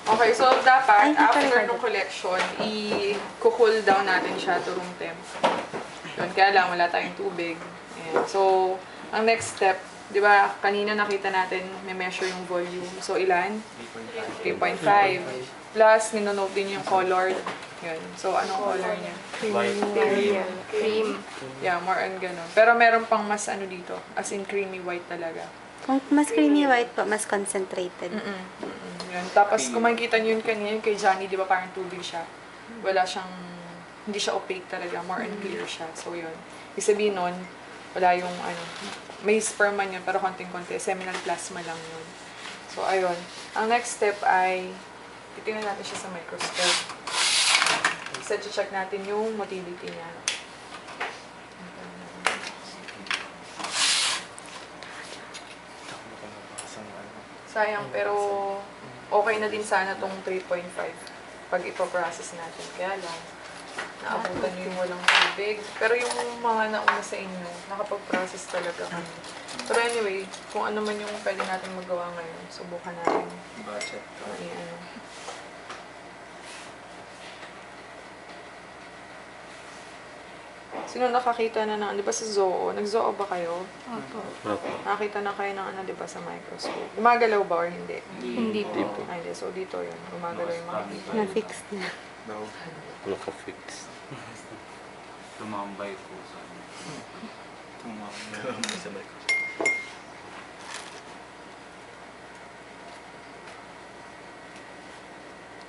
Okay, so dapat after nung collection, i-cool down natin siya to room temp. Yun, kaya lang wala tayong tubig. Ayan. So, ang next step, di ba, kanina nakita natin, may measure yung volume. So, ilan? 3.5. Plus, ninonote din yung color. Yun. So, anong color niya? Cream. Yeah, more on ganun. Pero meron pang mas ano dito, as in creamy white talaga. Kung mas creamy white po, mas concentrated. Yun. Tapos, kung makikita nyo yun kanina, yung kay Johnny, di ba parang tubig siya? Wala siyang, hindi siya opaque talaga, more on clear siya. So, yun. Ibig sabihin nun, wala yung, ano, may sperm man yun, pero konting-konti, seminal plasma lang yun. So, ayun. Ang next step ay, titingnan natin siya sa microscope. Isa, check natin yung motility niya. Sayang, pero okay na din sana tong 3.5 pag ipoprocess natin. Kaya lang, naabutan nyo yung walang tubig. Pero yung mga nauna sa inyo, nakapag-process talaga kami. Pero anyway, kung ano man yung pwede natin magawa ngayon, subukan natin. Budget. Ano. Sino nakakita na ng, di ba sa zoo? Nag-zoo ba kayo? Opo. Nakakita na kayo ng ano, di ba, sa microscope? Gumagalaw ba or hindi? Hindi po. Ay, hindi. So, dito yun. Gumagalaw yung mga dito. Na-fix na. No. Naka-fix. Tumambay po sa Tumambay sa mic.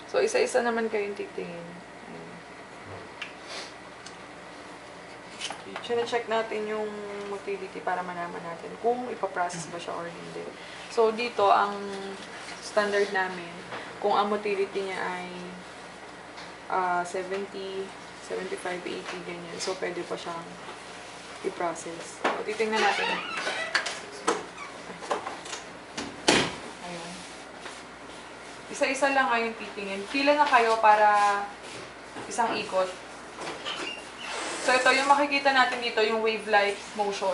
So, isa-isa naman kayong titingin. Check natin yung motility para malaman natin kung ipaprocess ba siya or hindi. So, dito, ang standard namin, kung ang motility niya ay 70, 75, 80, ganyan. So, pwede pa siyang i-process. So, titingnan natin. Ayun. Isa-isa lang ngayon titingin. Pila na kayo para isang ikot. So, ito, yung makikita natin dito, yung wave-like motion.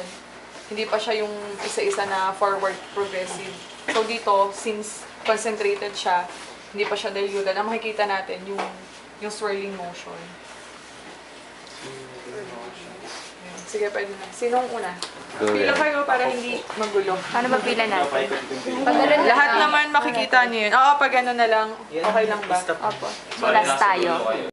Hindi pa siya yung isa-isa na forward progressive. So, dito, since concentrated siya, hindi pa siya diluted, ang makikita natin yung swirling motion. Sige, pwede na. Sinong una? Pila kayo para hindi magulo. Paano ba pila natin? Lahat naman makikita niyo yun. Oo, pag ano na lang, okay lang ba? Opo. So, last tayo.